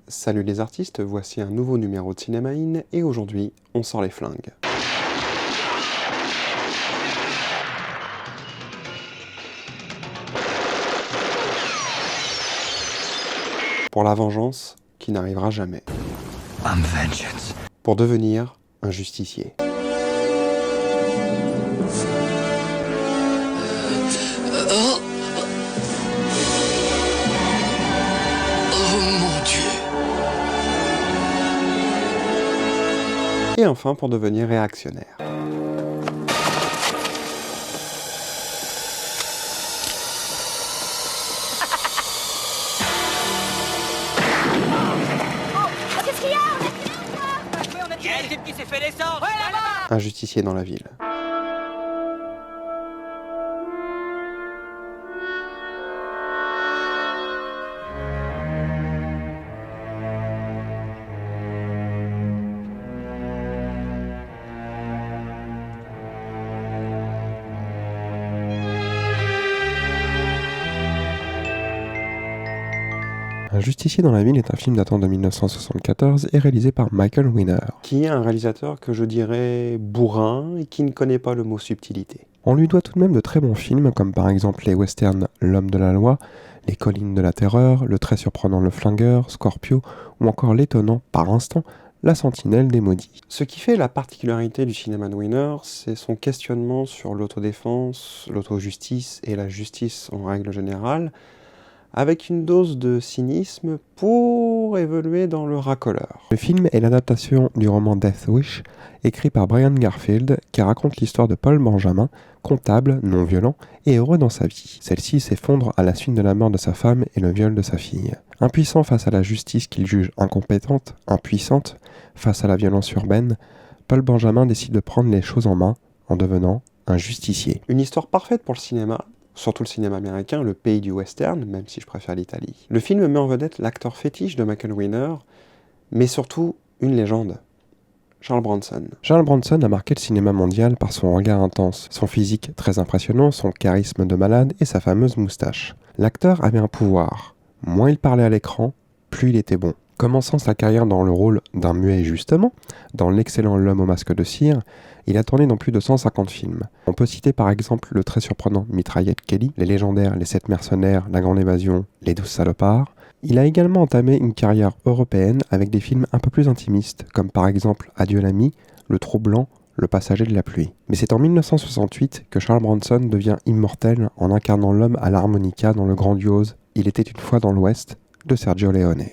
Salut les artistes, voici un nouveau numéro de Cinéma In et aujourd'hui, on sort les flingues. Pour la vengeance qui n'arrivera jamais. I'm vengeance. Pour devenir un justicier. Et enfin pour devenir réactionnaire. Qu'est-ce qu'il y a? Il y a une type qui s'est fait descendre. Ouais, là-bas. Un justicier dans la ville. Un justicier dans la ville est un film datant de 1974 et réalisé par Michael Winner, qui est un réalisateur que je dirais bourrin et qui ne connaît pas le mot subtilité. On lui doit tout de même de très bons films, comme par exemple les westerns L'Homme de la Loi, Les Collines de la Terreur, le très surprenant Le Flingueur, Scorpio, ou encore l'étonnant, par instant, La Sentinelle des Maudits. Ce qui fait la particularité du cinéma de Winner, c'est son questionnement sur l'autodéfense, l'autojustice et la justice en règle générale, avec une dose de cynisme pour évoluer dans le racoleur. Le film est l'adaptation du roman Death Wish, écrit par Brian Garfield, qui raconte l'histoire de Paul Benjamin, comptable, non violent et heureux dans sa vie. Celle-ci s'effondre à la suite de la mort de sa femme et le viol de sa fille. Impuissant face à la justice qu'il juge incompétente, impuissante, face à la violence urbaine, Paul Benjamin décide de prendre les choses en main en devenant un justicier. Une histoire parfaite pour le cinéma, surtout le cinéma américain, le pays du western, même si je préfère l'Italie. Le film met en vedette l'acteur fétiche de Michael Winner, mais surtout une légende, Charles Bronson. Charles Bronson a marqué le cinéma mondial par son regard intense, son physique très impressionnant, son charisme de malade et sa fameuse moustache. L'acteur avait un pouvoir. Moins il parlait à l'écran, plus il était bon. Commençant sa carrière dans le rôle d'un muet justement, dans l'excellent L'Homme au masque de cire, il a tourné dans plus de 150 films. On peut citer par exemple le très surprenant Mitraillette Kelly, les légendaires Les 7 mercenaires, La Grande Évasion, Les 12 salopards. Il a également entamé une carrière européenne avec des films un peu plus intimistes, comme par exemple Adieu l'ami, Le Troublant, Le Passager de la pluie. Mais c'est en 1968 que Charles Bronson devient immortel en incarnant l'homme à l'harmonica dans le grandiose Il était une fois dans l'Ouest de Sergio Leone.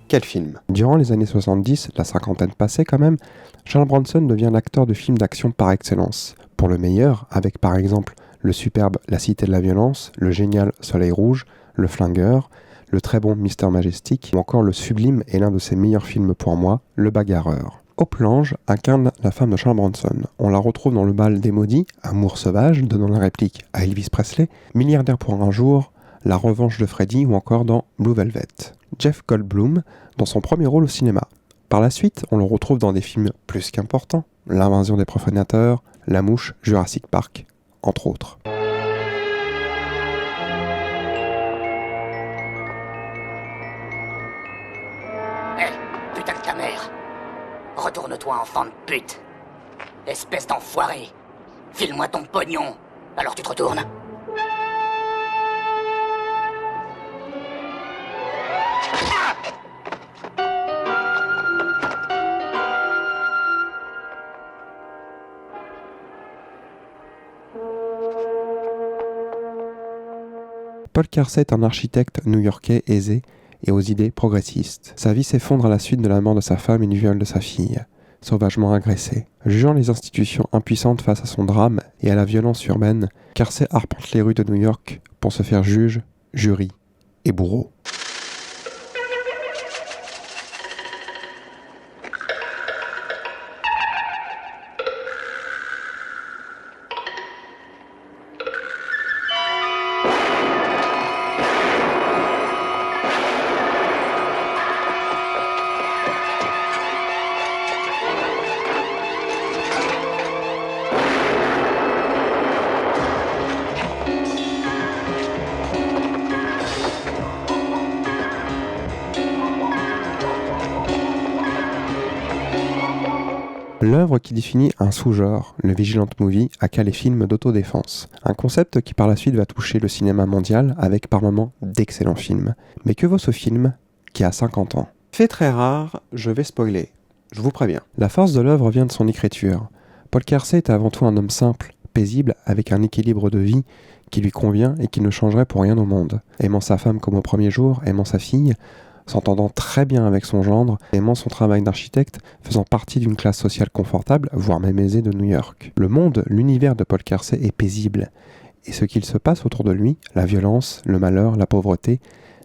Quel film! Durant les années 70, la cinquantaine passée quand même, Charles Bronson devient l'acteur de films d'action par excellence. Pour le meilleur, avec par exemple le superbe La Cité de la Violence, le génial Soleil Rouge, Le Flingueur, le très bon Mister Majestic, ou encore le sublime et l'un de ses meilleurs films pour moi, Le Bagarreur. Hope Lange incarne la femme de Charles Bronson. On la retrouve dans Le Bal des Maudits, Amour sauvage, donnant la réplique à Elvis Presley, Milliardaire pour un jour, La revanche de Freddy ou encore dans Blue Velvet. Jeff Goldblum dans son premier rôle au cinéma. Par la suite, on le retrouve dans des films plus qu'importants, L'invasion des profanateurs, La mouche, Jurassic Park, entre autres. Hé, putain de ta mère. Retourne-toi, enfant de pute. Espèce d'enfoiré. File-moi ton pognon. Alors tu te retournes. Paul Kersey est un architecte new-yorkais aisé et aux idées progressistes. Sa vie s'effondre à la suite de la mort de sa femme et du viol de sa fille. sauvagement agressé. Jugeant les institutions impuissantes face à son drame et à la violence urbaine, Kersey arpente les rues de New York pour se faire juge, jury et bourreau. L'œuvre qui définit un sous-genre, le Vigilant Movie, aka les films d'autodéfense. Un concept qui par la suite va toucher le cinéma mondial avec par moments d'excellents films. Mais que vaut ce film qui a 50 ans ? Fait très rare, je vais spoiler. Je vous préviens. La force de l'œuvre vient de son écriture. Paul Kersey est avant tout un homme simple, paisible, avec un équilibre de vie qui lui convient et qui ne changerait pour rien au monde. Aimant sa femme comme au premier jour, aimant sa fille, s'entendant très bien avec son gendre, aimant son travail d'architecte, faisant partie d'une classe sociale confortable, voire même aisée de New York. Le monde, l'univers de Paul Kersey est paisible, et ce qu'il se passe autour de lui, la violence, le malheur, la pauvreté,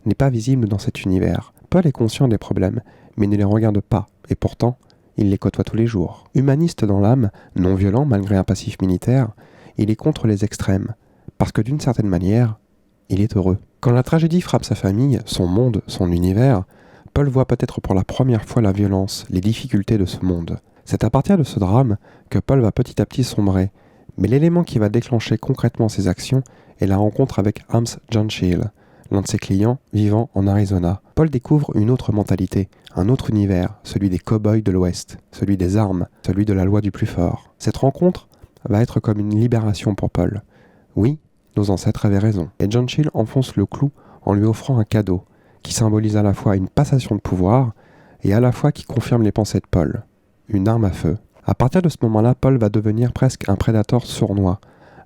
n'est pas visible dans cet univers. Paul est conscient des problèmes, mais ne les regarde pas, et pourtant, il les côtoie tous les jours. Humaniste dans l'âme, non violent malgré un passif militaire, il est contre les extrêmes, parce que d'une certaine manière, il est heureux. Quand la tragédie frappe sa famille, son monde, son univers, Paul voit peut-être pour la première fois la violence, les difficultés de ce monde. C'est à partir de ce drame que Paul va petit à petit sombrer, mais l'élément qui va déclencher concrètement ses actions est la rencontre avec Hams Johnchill, l'un de ses clients vivant en Arizona. Paul découvre une autre mentalité, un autre univers, celui des cow-boys de l'Ouest, celui des armes, celui de la loi du plus fort. Cette rencontre va être comme une libération pour Paul. Oui, nos ancêtres avaient raison. Et Johnchill enfonce le clou en lui offrant un cadeau qui symbolise à la fois une passation de pouvoir et à la fois qui confirme les pensées de Paul. Une arme à feu. À partir de ce moment-là, Paul va devenir presque un prédateur sournois,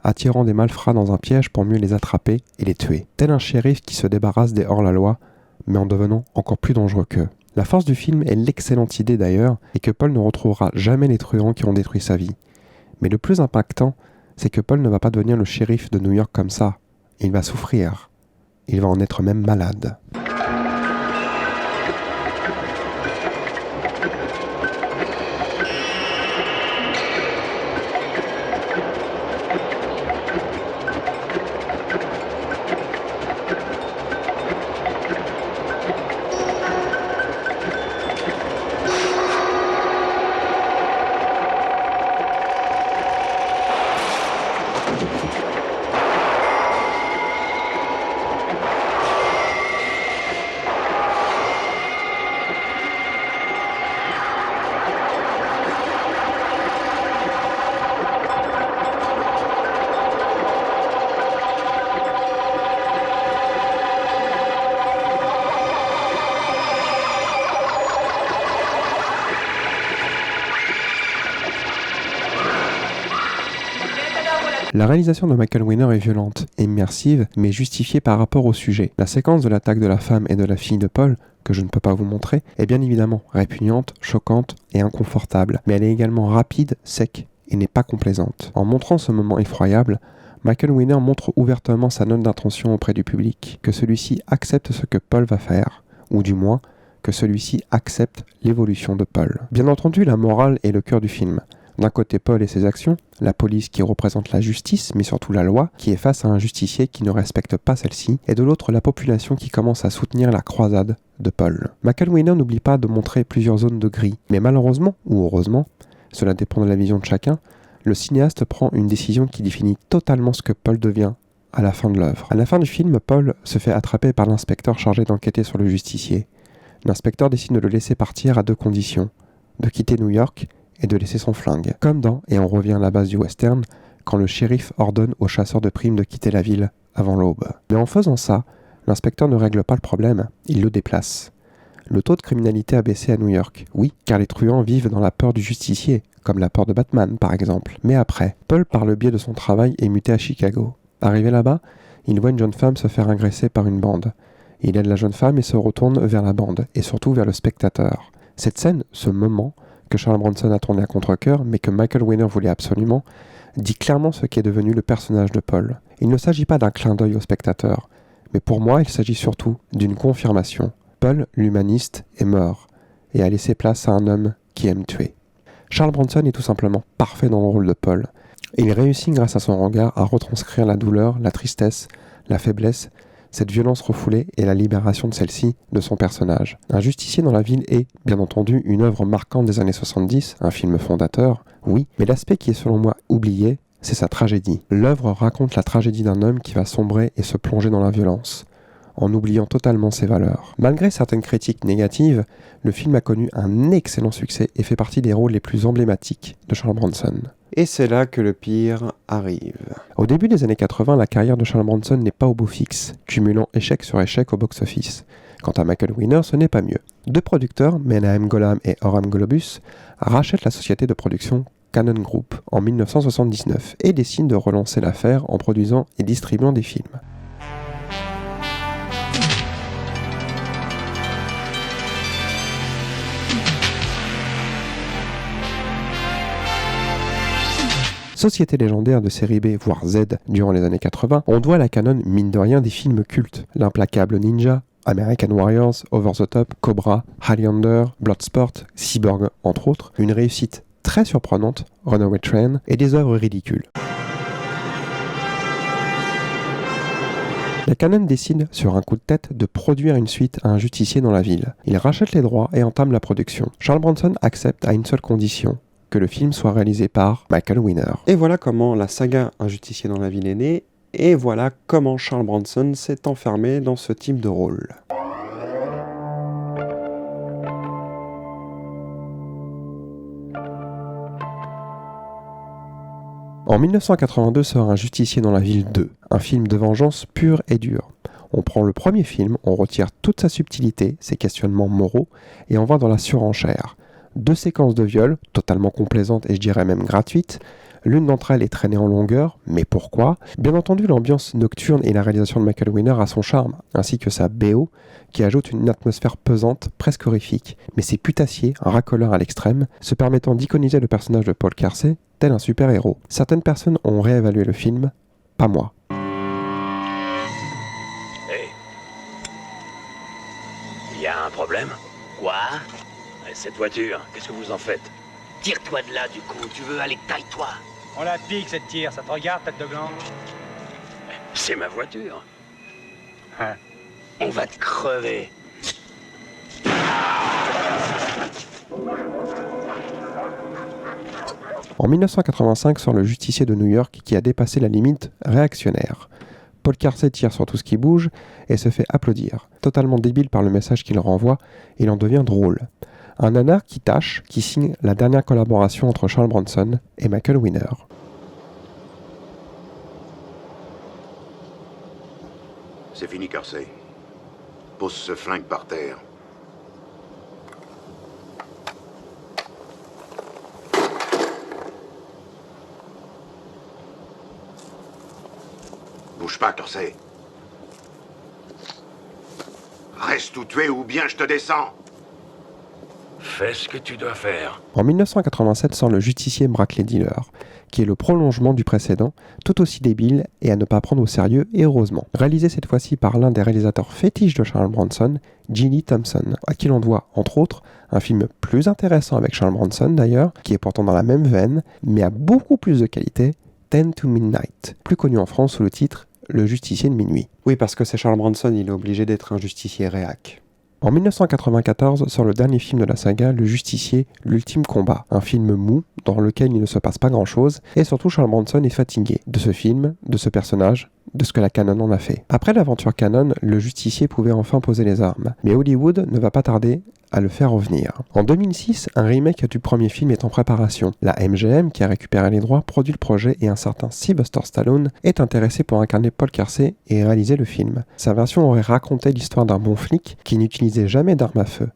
attirant des malfrats dans un piège pour mieux les attraper et les tuer. Tel un shérif qui se débarrasse des hors-la-loi, mais en devenant encore plus dangereux qu'eux. La force du film est l'excellente idée d'ailleurs, et que Paul ne retrouvera jamais les truands qui ont détruit sa vie. Mais le plus impactant, c'est que Paul ne va pas devenir le shérif de New York comme ça. Il va souffrir. Il va en être même malade. La réalisation de Michael Winner est violente, immersive, mais justifiée par rapport au sujet. La séquence de l'attaque de la femme et de la fille de Paul, que je ne peux pas vous montrer, est bien évidemment répugnante, choquante et inconfortable, mais elle est également rapide, sec et n'est pas complaisante. En montrant ce moment effroyable, Michael Winner montre ouvertement sa note d'intention auprès du public, que celui-ci accepte ce que Paul va faire, ou du moins, que celui-ci accepte l'évolution de Paul. Bien entendu, la morale est le cœur du film. D'un côté Paul et ses actions, la police qui représente la justice, mais surtout la loi, qui est face à un justicier qui ne respecte pas celle-ci, et de l'autre la population qui commence à soutenir la croisade de Paul. Michael Winner n'oublie pas de montrer plusieurs zones de gris, mais malheureusement, ou heureusement, cela dépend de la vision de chacun, le cinéaste prend une décision qui définit totalement ce que Paul devient à la fin de l'œuvre. À la fin du film, Paul se fait attraper par l'inspecteur chargé d'enquêter sur le justicier. L'inspecteur décide de le laisser partir à deux conditions, de quitter New York et de laisser son flingue. Comme dans Et on revient à la base du western, quand le shérif ordonne aux chasseurs de primes de quitter la ville avant l'aube. Mais en faisant ça, l'inspecteur ne règle pas le problème, il le déplace. Le taux de criminalité a baissé à New York, oui, car les truands vivent dans la peur du justicier, comme la peur de Batman par exemple. Mais après, Paul, par le biais de son travail, est muté à Chicago. Arrivé là-bas, il voit une jeune femme se faire agresser par une bande. Il aide la jeune femme et se retourne vers la bande, et surtout vers le spectateur. Cette scène, ce moment, que Charles Bronson a tourné à contre-cœur, mais que Michael Winner voulait absolument, dit clairement ce qu'est devenu le personnage de Paul. Il ne s'agit pas d'un clin d'œil au spectateur, mais pour moi, il s'agit surtout d'une confirmation. Paul, l'humaniste, est mort, et a laissé place à un homme qui aime tuer. Charles Bronson est tout simplement parfait dans le rôle de Paul. Et il réussit grâce à son regard à retranscrire la douleur, la tristesse, la faiblesse, cette violence refoulée et la libération de celle-ci de son personnage. Un justicier dans la ville est, bien entendu, une œuvre marquante des années 70, un film fondateur, oui, mais l'aspect qui est selon moi oublié, c'est sa tragédie. L'œuvre raconte la tragédie d'un homme qui va sombrer et se plonger dans la violence, en oubliant totalement ses valeurs. Malgré certaines critiques négatives, le film a connu un excellent succès et fait partie des rôles les plus emblématiques de Charles Bronson. Et c'est là que le pire arrive. Au début des années 80, la carrière de Charles Bronson n'est pas au beau fixe, cumulant échec sur échec au box-office. Quant à Michael Winner, ce n'est pas mieux. Deux producteurs, Menahem Golan et Oram Globus, rachètent la société de production Cannon Group en 1979 et décident de relancer l'affaire en produisant et distribuant des films. Société légendaire de série B, voire Z, durant les années 80, on doit à la Cannon, mine de rien, des films cultes. L'implacable Ninja, American Warriors, Over the Top, Cobra, Highlander, Bloodsport, Cyborg, entre autres, une réussite très surprenante, Runaway Train, et des œuvres ridicules. La Cannon décide, sur un coup de tête, de produire une suite à Un justicier dans la ville. Il rachète les droits et entame la production. Charles Bronson accepte à une seule condition, que le film soit réalisé par Michael Winner. Et voilà comment la saga Un justicier dans la ville est née, et voilà comment Charles Bronson s'est enfermé dans ce type de rôle. En 1982 sort Un justicier dans la ville 2, un film de vengeance pur et dur. On prend le premier film, on retire toute sa subtilité, ses questionnements moraux, et on va dans la surenchère. 2 séquences de viol, totalement complaisantes et je dirais même gratuites. L'une d'entre elles est traînée en longueur, mais pourquoi ? Bien entendu, l'ambiance nocturne et la réalisation de Michael Winner a son charme, ainsi que sa BO, qui ajoute une atmosphère pesante, presque horrifique. Mais c'est putassier, un racoleur à l'extrême, se permettant d'iconiser le personnage de Paul Kersey, tel un super-héros. Certaines personnes ont réévalué le film, pas moi. Hé, y a un problème ? Quoi? Cette voiture, qu'est-ce que vous en faites? Tire-toi de là, du coup. Tu veux aller, taille-toi. On la pique, cette tire. Ça te regarde, tête de gland? C'est ma voiture. Hein? On va te crever. En 1985 sort Le Justicier de New York qui a dépassé la limite réactionnaire. Paul Kersey tire sur tout ce qui bouge et se fait applaudir. Totalement débile par le message qu'il renvoie, il en devient drôle. Un nanar qui tâche, qui signe la dernière collaboration entre Charles Bronson et Michael Winner. C'est fini, Kersey. Pose ce flingue par terre. Bouge pas, Kersey. Reste où tu es ou bien je te descends. Fais ce que tu dois faire. En 1987 sort Le Justicier braque les dealers, qui est le prolongement du précédent, tout aussi débile et à ne pas prendre au sérieux, et heureusement. Réalisé cette fois-ci par l'un des réalisateurs fétiches de Charles Bronson, Ginny Thompson, à qui l'on doit, entre autres, un film plus intéressant avec Charles Bronson d'ailleurs, qui est pourtant dans la même veine, mais à beaucoup plus de qualité, 10 to Midnight, plus connu en France sous le titre Le Justicier de minuit. Oui, parce que c'est Charles Bronson, il est obligé d'être un justicier réac. En 1994 sort le dernier film de la saga, Le Justicier, l'ultime combat, un film mou dans lequel il ne se passe pas grand-chose, et surtout Charles Bronson est fatigué de ce film, de ce personnage, de ce que la Cannon en a fait. Après l'aventure Cannon, le justicier pouvait enfin poser les armes, mais Hollywood ne va pas tarder à le faire revenir. En 2006, un remake du premier film est en préparation. La MGM, qui a récupéré les droits, produit le projet et un certain Sylvester Stallone est intéressé pour incarner Paul Kersey et réaliser le film. Sa version aurait raconté l'histoire d'un bon flic qui n'utilisait jamais d'armes à feu.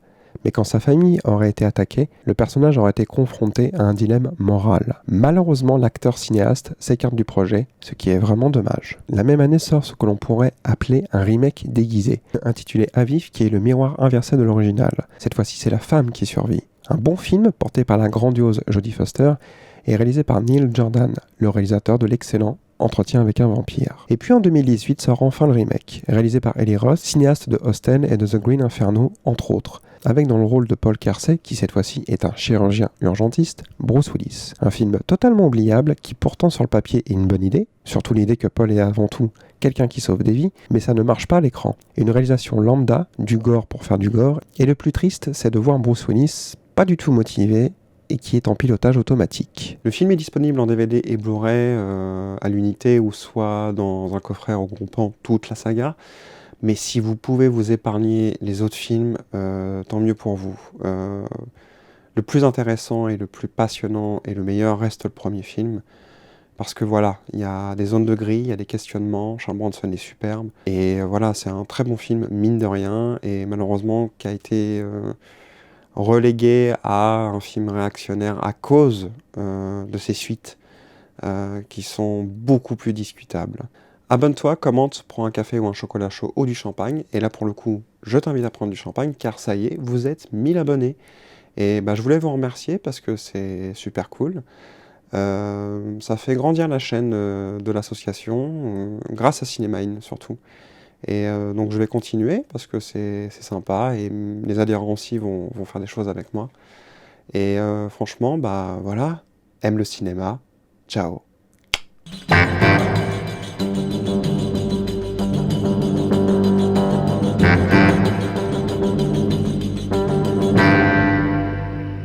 Mais quand sa famille aurait été attaquée, le personnage aurait été confronté à un dilemme moral. Malheureusement, l'acteur cinéaste s'écarte du projet, ce qui est vraiment dommage. La même année sort ce que l'on pourrait appeler un remake déguisé, intitulé Aviv, qui est le miroir inversé de l'original. Cette fois-ci, c'est la femme qui survit. Un bon film porté par la grandiose Jodie Foster et réalisé par Neil Jordan, le réalisateur de l'excellent Entretien avec un vampire. Et puis en 2018 sort enfin le remake, réalisé par Eli Roth, cinéaste de Hostel et de The Green Inferno, entre autres, avec dans le rôle de Paul Kersey, qui cette fois-ci est un chirurgien urgentiste, Bruce Willis. Un film totalement oubliable qui pourtant sur le papier est une bonne idée, surtout l'idée que Paul est avant tout quelqu'un qui sauve des vies, mais ça ne marche pas à l'écran. Une réalisation lambda, du gore pour faire du gore, et le plus triste c'est de voir Bruce Willis pas du tout motivé, et qui est en pilotage automatique. Le film est disponible en DVD et Blu-ray à l'unité ou soit dans un coffret regroupant toute la saga. Mais si vous pouvez vous épargner les autres films, tant mieux pour vous. Le plus intéressant et le plus passionnant et le meilleur reste le premier film. Parce que voilà, il y a des zones de gris, il y a des questionnements, Charles Bronson est superbe. Et voilà, c'est un très bon film, mine de rien, et malheureusement qui a été relégué à un film réactionnaire à cause de ses suites qui sont beaucoup plus discutables. Abonne-toi, commente, prends un café ou un chocolat chaud ou du champagne. Et là, pour le coup, je t'invite à prendre du champagne car ça y est, vous êtes 1000 abonnés. Et je voulais vous remercier parce que c'est super cool. Ça fait grandir la chaîne de l'association grâce à Cinémine surtout. Et donc je vais continuer parce que c'est sympa et les adhérents aussi vont faire des choses avec moi. Et franchement, voilà, aime le cinéma. Ciao.